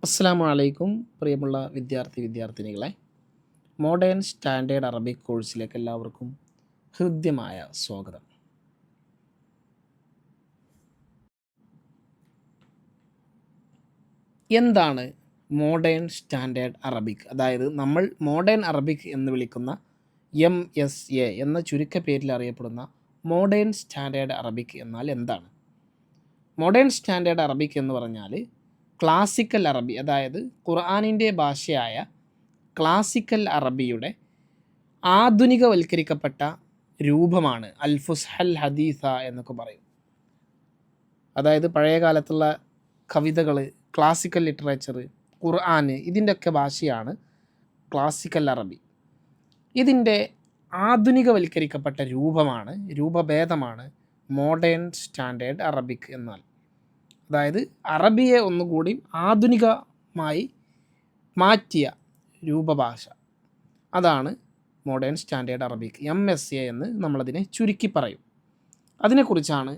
അസ്സലാമു അലൈക്കും പ്രിയമുള്ള വിദ്യാർത്ഥിനികളെ, മോഡേൺ സ്റ്റാൻഡേർഡ് അറബിക് കോഴ്സിലേക്ക് എല്ലാവർക്കും ഹൃദ്യമായ സ്വാഗതം. എന്താണ് മോഡേൺ സ്റ്റാൻഡേർഡ് അറബിക്? അതായത് നമ്മൾ മോഡേൺ അറബിക് എന്ന് വിളിക്കുന്ന MSA എന്ന ചുരുക്കപ്പേരിൽ അറിയപ്പെടുന്ന മോഡേൺ സ്റ്റാൻഡേർഡ് അറബിക് എന്നാൽ എന്താണ്? മോഡേൺ സ്റ്റാൻഡേർഡ് അറബിക് എന്ന് പറഞ്ഞാൽ ക്ലാസിക്കൽ അറബി, അതായത് ഖുർആനിൻ്റെ ഭാഷയായ ക്ലാസിക്കൽ അറബിയുടെ ആധുനികവൽക്കരിക്കപ്പെട്ട രൂപമാണ്. അൽ ഹദീസ എന്നൊക്കെ പറയും. അതായത് പഴയ കാലത്തുള്ള കവിതകൾ, ക്ലാസിക്കൽ ലിറ്ററേച്ചർ, ഖുർആൻ, ഇതിൻ്റെയൊക്കെ ഭാഷയാണ് ക്ലാസിക്കൽ അറബി. ഇതിൻ്റെ ആധുനികവൽക്കരിക്കപ്പെട്ട രൂപഭേദമാണ് മോഡേൺ സ്റ്റാൻഡേർഡ് അറബിക് എന്നാൽ. അതായത് അറബിയെ ഒന്നുകൂടി ആധുനികമായി മാറ്റിയ രൂപഭാഷ, അതാണ് മോഡേൺ സ്റ്റാൻഡേർഡ് അറബിക്, MSA എന്ന് നമ്മളതിനെ ചുരുക്കി പറയും. അതിനെക്കുറിച്ചാണ്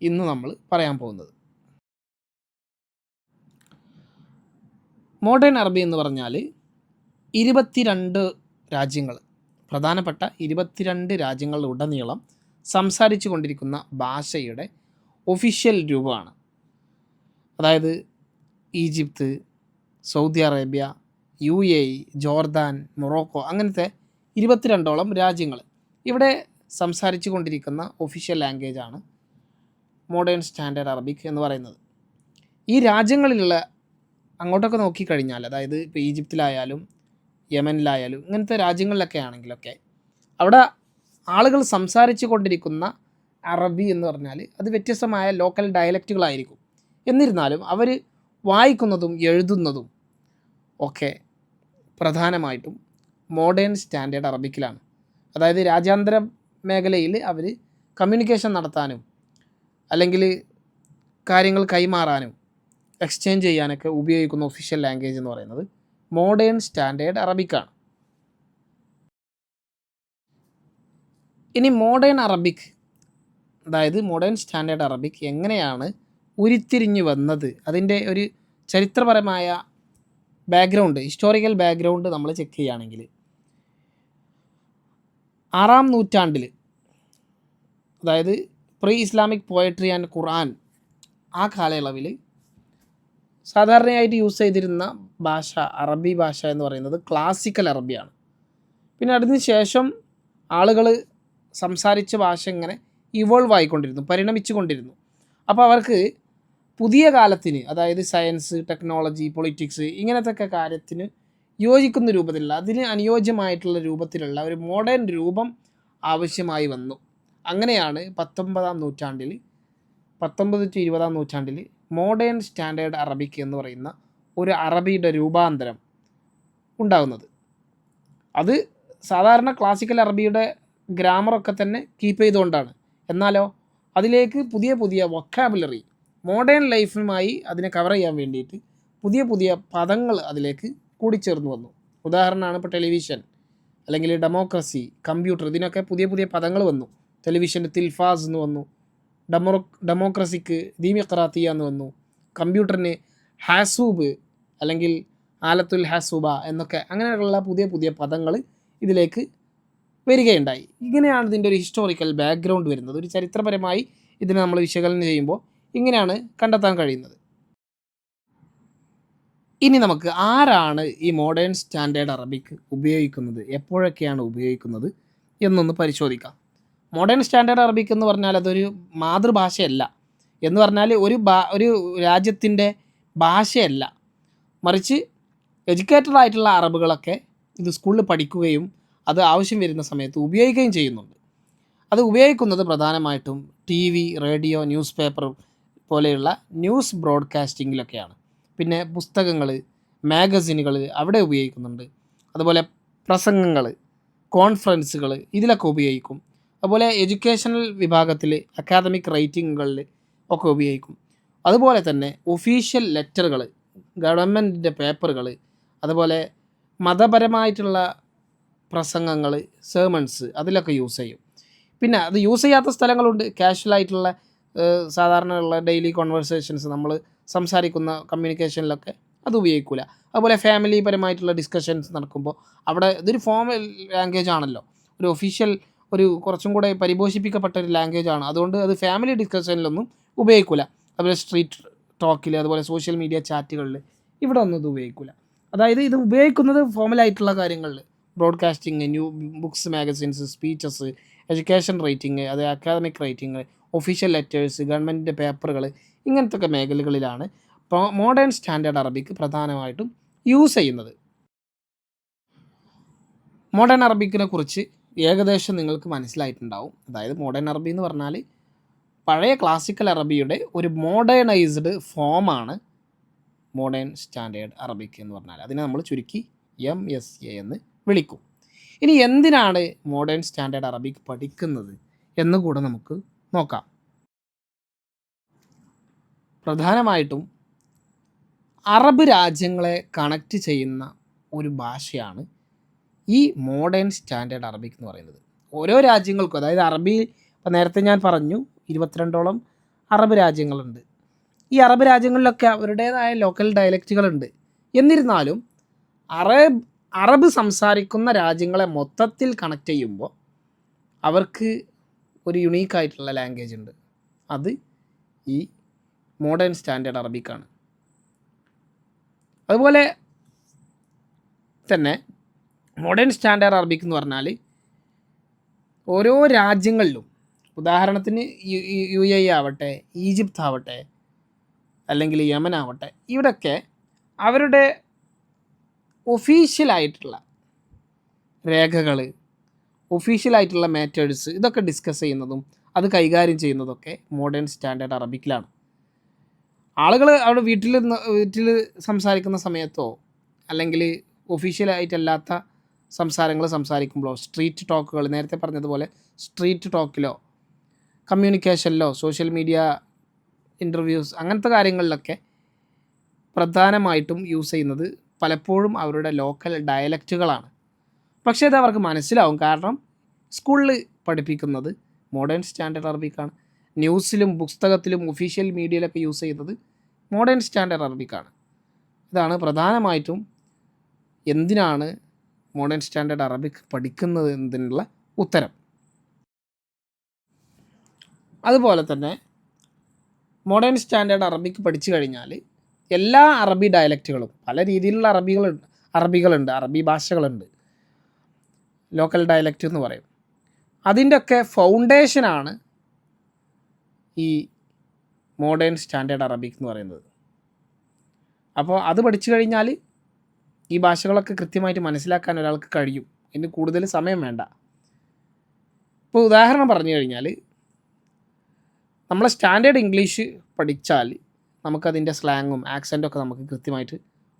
ഇന്ന് നമ്മൾ പറയാൻ പോകുന്നത്. മോഡേൺ അറബി എന്ന് പറഞ്ഞാൽ 22 രാജ്യങ്ങൾ, പ്രധാനപ്പെട്ട 22 രാജ്യങ്ങളിലുടനീളം സംസാരിച്ചു കൊണ്ടിരിക്കുന്ന ഭാഷയുടെ ഒഫീഷ്യൽ രൂപമാണ്. അതായത് Egypt, Saudi Arabia, UAE, Jordan, Morocco, അങ്ങനത്തെ 22ഓളം രാജ്യങ്ങൾ ഇവിടെ സംസാരിച്ചു കൊണ്ടിരിക്കുന്ന ഒഫീഷ്യൽ ലാംഗ്വേജാണ് മോഡേൺ സ്റ്റാൻഡേർഡ് അറബിക് എന്ന് പറയുന്നത്. ഈ രാജ്യങ്ങളിലുള്ള അങ്ങോട്ടൊക്കെ നോക്കിക്കഴിഞ്ഞാൽ, അതായത് ഇപ്പോൾ ഈജിപ്തിലായാലും യമനിലായാലും ഇങ്ങനത്തെ രാജ്യങ്ങളിലൊക്കെ ആണെങ്കിലൊക്കെ അവിടെ ആളുകൾ സംസാരിച്ചു കൊണ്ടിരിക്കുന്ന അറബി എന്ന് പറഞ്ഞാൽ അത് വ്യത്യസ്തമായ ലോക്കൽ ഡയലക്റ്റുകളായിരിക്കും. എന്നിരുന്നാലും അവർ വായിക്കുന്നതും എഴുതുന്നതും ഒക്കെ പ്രധാനമായിട്ടും മോഡേൺ സ്റ്റാൻഡേർഡ് അറബിക്കിലാണ്. അതായത് രാജ്യാന്തര മേഖലയിൽ അവർ കമ്മ്യൂണിക്കേഷൻ നടത്താനും അല്ലെങ്കിൽ കാര്യങ്ങൾ കൈമാറാനും എക്സ്ചേഞ്ച് ചെയ്യാനൊക്കെ ഉപയോഗിക്കുന്ന ഒഫീഷ്യൽ ലാംഗ്വേജ് എന്ന് പറയുന്നത് മോഡേൺ സ്റ്റാൻഡേർഡ് അറബിക്കാണ്. ഇനി മോഡേൺ അറബിക്, അതായത് മോഡേൺ സ്റ്റാൻഡേർഡ് അറബിക് എങ്ങനെയാണ് ഉരുത്തിരിഞ്ഞു വന്നത്, അതിൻ്റെ ഒരു ചരിത്രപരമായ ബാക്ക്ഗ്രൗണ്ട്, ഹിസ്റ്റോറിക്കൽ ബാക്ക്ഗ്രൗണ്ട് നമ്മൾ ചെക്ക് ചെയ്യുകയാണെങ്കിൽ 6-ാം നൂറ്റാണ്ടിൽ, അതായത് പ്രീ ഇസ്ലാമിക് പോയട്രി ആൻഡ് ഖുർആൻ, ആ കാലയളവിൽ സാധാരണയായിട്ട് യൂസ് ചെയ്തിരുന്ന ഭാഷ, അറബി ഭാഷ എന്ന് പറയുന്നത് ക്ലാസിക്കൽ അറബിയാണ്. പിന്നെ അതിന് ശേഷം ആളുകൾ സംസാരിച്ച ഭാഷ ഇങ്ങനെ ഇവോൾവ് ആയിക്കൊണ്ടിരുന്നു, പരിണമിച്ചു കൊണ്ടിരുന്നു. അപ്പോൾ അവർക്ക് പുതിയ കാലത്തിന്, അതായത് സയൻസ്, ടെക്നോളജി, പൊളിറ്റിക്സ്, ഇങ്ങനത്തെ കാര്യത്തിന് യോജിക്കുന്ന രൂപത്തിലുള്ള, അതിന് അനുയോജ്യമായിട്ടുള്ള രൂപത്തിലുള്ള ഒരു മോഡേൺ രൂപം ആവശ്യമായി വന്നു. അങ്ങനെയാണ് 19-ാം നൂറ്റാണ്ടിൽ, 19 to 20-ാം നൂറ്റാണ്ടിൽ മോഡേൺ സ്റ്റാൻഡേർഡ് അറബിക് എന്ന് പറയുന്ന ഒരു അറബിയുടെ രൂപാന്തരം ഉണ്ടാകുന്നത്. അത് സാധാരണ ക്ലാസിക്കൽ അറബിയുടെ ഗ്രാമറൊക്കെ തന്നെ കീപ്പ് ചെയ്തുകൊണ്ടാണ്. എന്നാലോ അതിലേക്ക് പുതിയ പുതിയ വൊക്കാബുലറി, മോഡേൺ ലൈഫുമായി അതിനെ കവർ ചെയ്യാൻ വേണ്ടിയിട്ട് പുതിയ പുതിയ പദങ്ങൾ അതിലേക്ക് കൂടിച്ചേർന്ന് വന്നു. ഉദാഹരണമാണ് ഇപ്പോൾ ടെലിവിഷൻ, അല്ലെങ്കിൽ ഡെമോക്രസി, കമ്പ്യൂട്ടർ, ഇതിനൊക്കെ പുതിയ പുതിയ പദങ്ങൾ വന്നു. ടെലിവിഷന് തിൽഫാസ് എന്ന് വന്നു, ഡെമോക്രസിക്ക് ദീമിഖറാത്തിയ എന്ന് വന്നു, കമ്പ്യൂട്ടറിന് ഹാസൂബ് അല്ലെങ്കിൽ ആലത്തുൽ ഹാസൂബ എന്നൊക്കെ, അങ്ങനെയുള്ള പുതിയ പുതിയ പദങ്ങൾ ഇതിലേക്ക് വരികയുണ്ടായി. ഇങ്ങനെയാണ് ഇതിൻ്റെ ഒരു ഹിസ്റ്റോറിക്കൽ ബാക്ക്ഗ്രൗണ്ട് വരുന്നത്. ഒരു ചരിത്രപരമായി ഇതിനെ നമ്മൾ വിശകലനം ചെയ്യുമ്പോൾ ഇങ്ങനെയാണ് കണ്ടെത്താൻ കഴിയുന്നത്. ഇനി നമുക്ക് ആരാണ് ഈ മോഡേൺ സ്റ്റാൻഡേർഡ് അറബിക് ഉപയോഗിക്കുന്നത്, എപ്പോഴൊക്കെയാണ് ഉപയോഗിക്കുന്നത് എന്നൊന്ന് പരിശോധിക്കാം. മോഡേൺ സ്റ്റാൻഡേർഡ് അറബിക് എന്ന് പറഞ്ഞാൽ അതൊരു മാതൃഭാഷയല്ല, എന്ന് പറഞ്ഞാൽ ഒരു രാജ്യത്തിൻ്റെ ഭാഷയല്ല, മറിച്ച് എഡ്യൂക്കേറ്റഡ് ആയിട്ടുള്ള അറബുകളൊക്കെ ഇത് സ്കൂളിൽ പഠിക്കുകയും അത് ആവശ്യം വരുന്ന സമയത്ത് ഉപയോഗിക്കുകയും ചെയ്യുന്നുണ്ട്. അത് ഉപയോഗിക്കുന്നത് പ്രധാനമായിട്ടും TV, റേഡിയോ, ന്യൂസ് പേപ്പർ പോലെയുള്ള ന്യൂസ് ബ്രോഡ്കാസ്റ്റിങ്ങിലൊക്കെയാണ്. പിന്നെ പുസ്തകങ്ങൾ, മാഗസിനുകൾ അവിടെ ഉപയോഗിക്കുന്നുണ്ട്. അതുപോലെ പ്രസംഗങ്ങൾ, കോൺഫറൻസുകൾ, ഇതിലൊക്കെ ഉപയോഗിക്കും. അതുപോലെ എഡ്യൂക്കേഷണൽ വിഭാഗത്തിൽ അക്കാദമിക് റൈറ്റിങ്ങുകളിൽ ഒക്കെ ഉപയോഗിക്കും. അതുപോലെ തന്നെ ഒഫീഷ്യൽ ലെറ്ററുകൾ, ഗവൺമെൻറ്റിൻ്റെ പേപ്പറുകൾ, അതുപോലെ മതപരമായിട്ടുള്ള പ്രസംഗങ്ങൾ, സെർമൺസ്, അതിലൊക്കെ യൂസ് ചെയ്യും. പിന്നെ അത് യൂസ് ചെയ്യാത്ത സ്ഥലങ്ങളുണ്ട്. കാഷ്വലായിട്ടുള്ള സാധാരണയുള്ള ഡെയിലി കോൺവെർസേഷൻസ്, നമ്മൾ സംസാരിക്കുന്ന കമ്മ്യൂണിക്കേഷനിലൊക്കെ അത് ഉപയോഗിക്കില്ല. അതുപോലെ ഫാമിലി പരമായിട്ടുള്ള ഡിസ്കഷൻസ് നടക്കുമ്പോൾ അവിടെ ഇതൊരു ഫോമൽ ലാംഗ്വേജ് ആണല്ലോ, ഒരു ഒഫീഷ്യൽ, ഒരു കുറച്ചും കൂടെ പരിപോഷിപ്പിക്കപ്പെട്ട ഒരു ലാംഗ്വേജ് ആണ്. അതുകൊണ്ട് അത് ഫാമിലി ഡിസ്കഷനിലൊന്നും ഉപയോഗിക്കില്ല. അതുപോലെ സ്ട്രീറ്റ് ടോക്കിൽ, അതുപോലെ സോഷ്യൽ മീഡിയ ചാറ്റുകളിൽ ഇവിടെ ഒന്നും ഇത് ഉപയോഗിക്കില്ല. അതായത് ഇത് ഉപയോഗിക്കുന്നത് ഫോമലായിട്ടുള്ള കാര്യങ്ങളിൽ, broadcasting, books, magazines, speeches, education rating, അത് അക്കാദമിക് റേറ്റിംഗ്, ഒഫീഷ്യൽ ലെറ്റേഴ്സ്, ഗവൺമെൻറ്റിൻ്റെ പേപ്പറുകൾ, ഇങ്ങനത്തെ ഒക്കെ മേഖലകളിലാണ് മോഡേൺ സ്റ്റാൻഡേർഡ് അറബിക്ക് പ്രധാനമായിട്ടും യൂസ് ചെയ്യുന്നത്. മോഡേൺ അറബിക്കിനെ കുറിച്ച് ഏകദേശം നിങ്ങൾക്ക് മനസ്സിലായിട്ടുണ്ടാവും. അതായത് മോഡേൺ അറബി എന്ന് പറഞ്ഞാൽ പഴയ ക്ലാസിക്കൽ അറബിയുടെ ഒരു മോഡേണൈസ്ഡ് ഫോമാണ് മോഡേൺ സ്റ്റാൻഡേർഡ് അറബിക് എന്ന് പറഞ്ഞാൽ. അതിനെ നമ്മൾ ചുരുക്കി MSA എന്ന് വിളിക്കും. ഇനി എന്തിനാണ് മോഡേൺ സ്റ്റാൻഡേർഡ് അറബിക് പഠിക്കുന്നത് എന്ന് കൂടെ നമുക്ക് നോക്കാം. പ്രധാനമായിട്ടും അറബ് രാജ്യങ്ങളെ കണക്റ്റ് ചെയ്യുന്ന ഒരു ഭാഷയാണ് ഈ മോഡേൺ സ്റ്റാൻഡേർഡ് അറബിക് എന്ന് പറയുന്നത്. ഓരോ രാജ്യങ്ങൾക്കും, അതായത് അറബി, ഇപ്പോൾ നേരത്തെ ഞാൻ പറഞ്ഞു 22ഓളം അറബ് രാജ്യങ്ങളുണ്ട്. ഈ അറബ് രാജ്യങ്ങളിലൊക്കെ അവരുടേതായ ലോക്കൽ ഡയലക്റ്റുകളുണ്ട്. എന്നിരുന്നാലും അറബ് സംസാരിക്കുന്ന രാജ്യങ്ങളെ മൊത്തത്തിൽ കണക്ട് ചെയ്യുമ്പോൾ അവർക്ക് ഒരു യുണീക്കായിട്ടുള്ള ലാംഗ്വേജ് ഉണ്ട്. അത് ഈ മോഡേൺ സ്റ്റാൻഡേർഡ് അറബിക്കാണ്. അതുപോലെ തന്നെ മോഡേൺ സ്റ്റാൻഡേർഡ് അറബിക് എന്ന് പറഞ്ഞാൽ ഓരോ രാജ്യങ്ങളിലും, ഉദാഹരണത്തിന് UAE ആവട്ടെ, ഈജിപ്ത് ആവട്ടെ, അല്ലെങ്കിൽ യമൻ ആവട്ടെ, ഇവിടെയൊക്കെ അവരുടെ ഒഫീഷ്യലായിട്ടുള്ള രേഖകൾ, ഒഫീഷ്യലായിട്ടുള്ള മാറ്റേഴ്സ്, ഇതൊക്കെ ഡിസ്കസ് ചെയ്യുന്നതും അത് കൈകാര്യം ചെയ്യുന്നതൊക്കെ മോഡേൺ സ്റ്റാൻഡേർഡ് അറബിക്കിലാണ്. ആളുകൾ അവിടെ വീട്ടിൽ സംസാരിക്കുന്ന സമയത്തോ അല്ലെങ്കിൽ ഒഫീഷ്യലായിട്ടല്ലാത്ത സംസാരങ്ങൾ സംസാരിക്കുമ്പോഴോ, സ്ട്രീറ്റ് ടോക്കുകൾ, നേരത്തെ പറഞ്ഞതുപോലെ സ്ട്രീറ്റ് ടോക്കിലോ കമ്മ്യൂണിക്കേഷനിലോ സോഷ്യൽ മീഡിയ ഇൻ്റർവ്യൂസ്, അങ്ങനത്തെ കാര്യങ്ങളിലൊക്കെ പ്രധാനമായിട്ടും യൂസ് ചെയ്യുന്നത് പലപ്പോഴും അവരുടെ ലോക്കൽ ഡയലക്റ്റുകളാണ്. പക്ഷേ അത് അവർക്ക് മനസ്സിലാവും, കാരണം സ്കൂളിൽ പഠിപ്പിക്കുന്നത് മോഡേൺ സ്റ്റാൻഡേർഡ് അറബിക്കാണ്. ന്യൂസിലും പുസ്തകത്തിലും ഒഫീഷ്യൽ മീഡിയയിലൊക്കെ യൂസ് ചെയ്യുന്നത് മോഡേൺ സ്റ്റാൻഡേർഡ് അറബിക്കാണ്. ഇതാണ് പ്രധാനമായിട്ടും എന്തിനാണ് മോഡേൺ സ്റ്റാൻഡേർഡ് അറബിക് പഠിക്കുന്നത് എന്നതിനുള്ള ഉത്തരം. അതുപോലെ തന്നെ മോഡേൺ സ്റ്റാൻഡേർഡ് അറബിക് പഠിച്ചു കഴിഞ്ഞാൽ എല്ലാ അറബി ഡയലക്റ്റുകളും, പല രീതിയിലുള്ള അറബികളുണ്ട്, അറബി ഭാഷകളുണ്ട്, ലോക്കൽ ഡയലക്റ്റ് എന്ന് പറയും. അതിൻ്റെയൊക്കെ ഫൗണ്ടേഷനാണ് ഈ മോഡേൺ സ്റ്റാൻഡേർഡ് അറബിക് എന്ന് പറയുന്നത്. അപ്പോൾ അത് പഠിച്ചു കഴിഞ്ഞാൽ ഈ ഭാഷകളൊക്കെ കൃത്യമായിട്ട് മനസ്സിലാക്കാൻ ഒരാൾക്ക് കഴിയും. ഇതിന് കൂടുതൽ സമയം വേണ്ട. ഇപ്പോൾ ഉദാഹരണം പറഞ്ഞു കഴിഞ്ഞാൽ, നമ്മൾ സ്റ്റാൻഡേർഡ് ഇംഗ്ലീഷ് പഠിച്ചാൽ നമുക്കതിൻ്റെ സ്ലാങ്ങും ആക്സൻറ്റും ഒക്കെ നമുക്ക് കൃത്യമായിട്ട്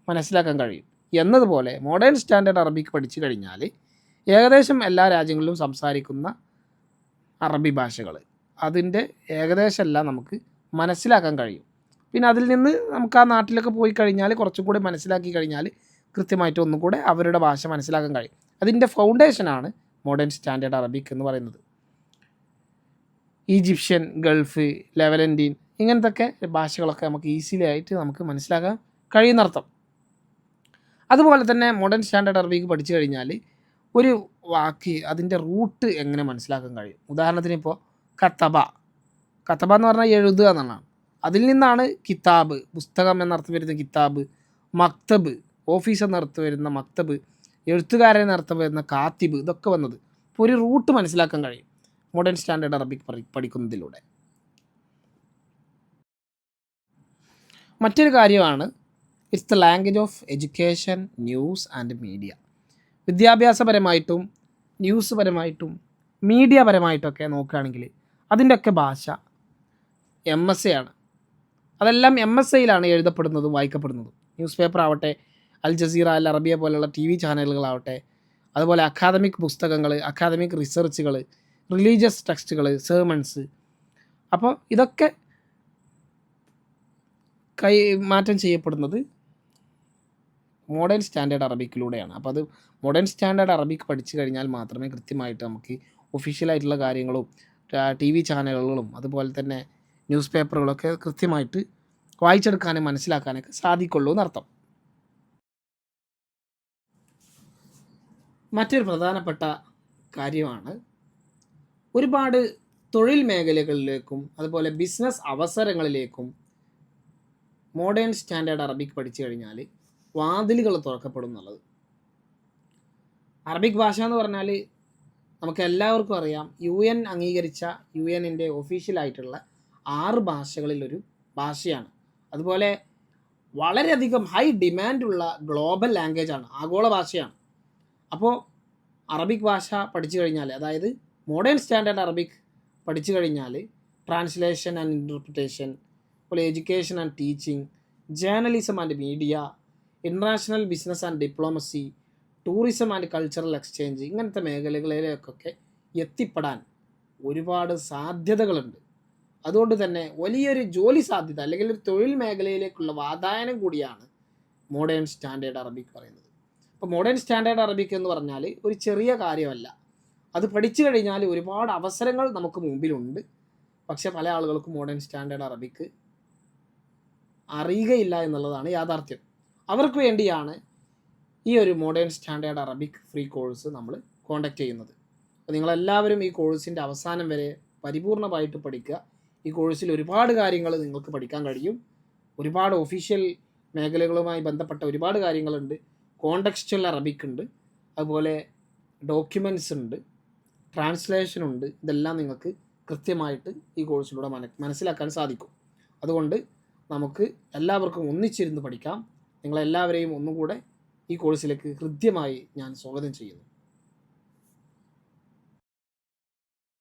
മനസ്സിലാക്കാൻ കഴിയും. എന്നതുപോലെ മോഡേൺ സ്റ്റാൻഡേർഡ് അറബിക് പഠിച്ചു കഴിഞ്ഞാൽ ഏകദേശം എല്ലാ രാജ്യങ്ങളിലും സംസാരിക്കുന്ന അറബി ഭാഷകൾ, അതിൻ്റെ ഏകദേശം എല്ലാം നമുക്ക് മനസ്സിലാക്കാൻ കഴിയും. പിന്നെ അതിൽ നിന്ന് നമുക്ക് ആ നാട്ടിലൊക്കെ പോയി കഴിഞ്ഞാൽ കുറച്ചും കൂടി മനസ്സിലാക്കി കഴിഞ്ഞാൽ കൃത്യമായിട്ട് ഒന്നും കൂടെ അവരുടെ ഭാഷ മനസ്സിലാക്കാൻ കഴിയും. അതിൻ്റെ ഫൗണ്ടേഷനാണ് മോഡേൺ സ്റ്റാൻഡേർഡ് അറബിക് എന്ന് പറയുന്നത്. ഈജിപ്ഷ്യൻ, ഗൾഫ്, ലെവലൻറ്റീൻ, ഇങ്ങനത്തെ ഭാഷകളൊക്കെ നമുക്ക് ഈസിലി ആയിട്ട് നമുക്ക് മനസ്സിലാക്കാൻ കഴിയുന്നർത്ഥം. അതുപോലെ തന്നെ മോഡേൺ സ്റ്റാൻഡേർഡ് അറബിക് പഠിച്ചു കഴിഞ്ഞാൽ ഒരു വാക്ക് അതിൻ്റെ റൂട്ട് എങ്ങനെ മനസ്സിലാക്കാൻ കഴിയും. ഉദാഹരണത്തിന് ഇപ്പോൾ കത്തബ എന്ന് പറഞ്ഞാൽ എഴുതുക എന്നുള്ളതാണ്. അതിൽ നിന്നാണ് കിതാബ്, പുസ്തകം എന്നർത്ഥം വരുന്ന കിതാബ്, മക്തബ്, ഓഫീസ് എന്നർത്ഥം വരുന്ന മക്തബ്, എഴുത്തുകാരൻ എന്നർത്ഥം വരുന്ന കാത്തിബ്, ഇതൊക്കെ വന്നത്. ഇപ്പോൾ ഒരു റൂട്ട് മനസ്സിലാക്കാൻ കഴിയും മോഡേൺ സ്റ്റാൻഡേർഡ് അറബിക് പഠിക്കുന്നതിലൂടെ. മറ്റൊരു കാര്യമാണ് it's the language of education, news and media. വിദ്യാഭ്യാസപരമായിട്ടും ന്യൂസ് പരമായിട്ടും മീഡിയ പരമായിട്ടൊക്കെ നോക്കുകയാണെങ്കിൽ അതിൻ്റെയൊക്കെ ഭാഷ MSA ആണ്. അതെല്ലാം MSAയിലാണ് എഴുതപ്പെടുന്നതും വായിക്കപ്പെടുന്നതും. ന്യൂസ് പേപ്പർ ആവട്ടെ, അൽ ജസീറ, അൽ അറബിയ പോലുള്ള TV ചാനലുകളാവട്ടെ, അതുപോലെ അക്കാദമിക് പുസ്തകങ്ങൾ, അക്കാദമിക് റിസർച്ചുകൾ, റിലീജിയസ് ടെക്സ്റ്റുകൾ, സെർമൺസ്. അപ്പോൾ ഇതൊക്കെ കൈമാറ്റം ചെയ്യപ്പെടുന്നത് മോഡേൺ സ്റ്റാൻഡേർഡ് അറബിക്കിലൂടെയാണ്. അപ്പോൾ അത് മോഡേൺ സ്റ്റാൻഡേർഡ് അറബിക് പഠിച്ചു കഴിഞ്ഞാൽ മാത്രമേ കൃത്യമായിട്ട് നമുക്ക് ഒഫീഷ്യലായിട്ടുള്ള കാര്യങ്ങളും TV ചാനലുകളും അതുപോലെ തന്നെ ന്യൂസ് പേപ്പറുകളൊക്കെ കൃത്യമായിട്ട് വായിച്ചെടുക്കാനും മനസ്സിലാക്കാനൊക്കെ സാധിക്കുള്ളൂ എന്നർത്ഥം. മറ്റൊരു പ്രധാനപ്പെട്ട കാര്യമാണ് ഒരുപാട് തൊഴിൽ മേഖലകളിലേക്കും അതുപോലെ ബിസിനസ് അവസരങ്ങളിലേക്കും മോഡേൺ സ്റ്റാൻഡേർഡ് അറബിക് പഠിച്ചു കഴിഞ്ഞാൽ വാതിലുകൾ തുറക്കപ്പെടും എന്നുള്ളത്. അറബിക് ഭാഷ എന്ന് പറഞ്ഞാൽ നമുക്ക് എല്ലാവർക്കും അറിയാം, UN അംഗീകരിച്ച UNൻ്റെ ഒഫീഷ്യലായിട്ടുള്ള 6 ഭാഷകളിലൊരു ഭാഷയാണ്. അതുപോലെ വളരെയധികം ഹൈ ഡിമാൻഡുള്ള ഗ്ലോബൽ ലാംഗ്വേജാണ്, ആഗോള ഭാഷയാണ്. അപ്പോൾ അറബിക് ഭാഷ പഠിച്ചു കഴിഞ്ഞാൽ, അതായത് മോഡേൺ സ്റ്റാൻഡേർഡ് അറബിക് പഠിച്ചു കഴിഞ്ഞാൽ ട്രാൻസ്ലേഷൻ ആൻഡ് ഇൻ്റർപ്രിറ്റേഷൻ, അതുപോലെ education and teaching, journalism and media, international business and diplomacy, tourism and cultural exchange, ഇങ്ങനത്തെ മേഖലകളിലേക്കൊക്കെ എത്തിപ്പെടാൻ ഒരുപാട് സാധ്യതകളുണ്ട്. അതുകൊണ്ട് തന്നെ വലിയൊരു ജോലി സാധ്യത അല്ലെങ്കിൽ ഒരു തൊഴിൽ മേഖലയിലേക്കുള്ള വാതായനം കൂടിയാണ് മോഡേൺ സ്റ്റാൻഡേർഡ് അറബിക് പറയുന്നത്. അപ്പോൾ മോഡേൺ സ്റ്റാൻഡേർഡ് അറബിക് എന്ന് പറഞ്ഞാൽ ഒരു ചെറിയ കാര്യമല്ല. അത് പഠിച്ചു കഴിഞ്ഞാൽ ഒരുപാട് അവസരങ്ങൾ നമുക്ക് മുമ്പിലുണ്ട്. പക്ഷെ പല ആളുകൾക്കും മോഡേൺ സ്റ്റാൻഡേർഡ് അറബിക് അറിയുകയില്ല എന്നുള്ളതാണ് യാഥാർത്ഥ്യം. അവർക്ക് വേണ്ടിയാണ് ഈ ഒരു modern standard Arabic free course നമ്മൾ കോൺടാക്റ്റ് ചെയ്യുന്നത്. അപ്പോൾ നിങ്ങളെല്ലാവരും ഈ കോഴ്സിൻ്റെ അവസാനം വരെ പരിപൂർണമായിട്ട് പഠിക്കുക. ഈ കോഴ്സിൽ ഒരുപാട് കാര്യങ്ങൾ നിങ്ങൾക്ക് പഠിക്കാൻ കഴിയും. ഒരുപാട് ഒഫീഷ്യൽ മേഖലകളുമായി ബന്ധപ്പെട്ട ഒരുപാട് കാര്യങ്ങളുണ്ട്. കോണ്ടെക്സ്ച്വൽ അറബിക് ഉണ്ട്, അതുപോലെ ഡോക്യുമെൻറ്റ്സ് ഉണ്ട്, ട്രാൻസ്ലേഷൻ ഉണ്ട്. ഇതെല്ലാം നിങ്ങൾക്ക് കൃത്യമായിട്ട് ഈ കോഴ്സിലൂടെ മനസ്സിലാക്കാൻ സാധിക്കും. അതുകൊണ്ട് നമുക്ക് എല്ലാവർക്കും ഒന്നിച്ചിരുന്ന് പഠിക്കാം. നിങ്ങളെല്ലാവരെയും ഒന്നുകൂടെ ഈ കോഴ്സിലേക്ക് ഹൃദ്യമായി ഞാൻ സ്വാഗതം ചെയ്യുന്നു.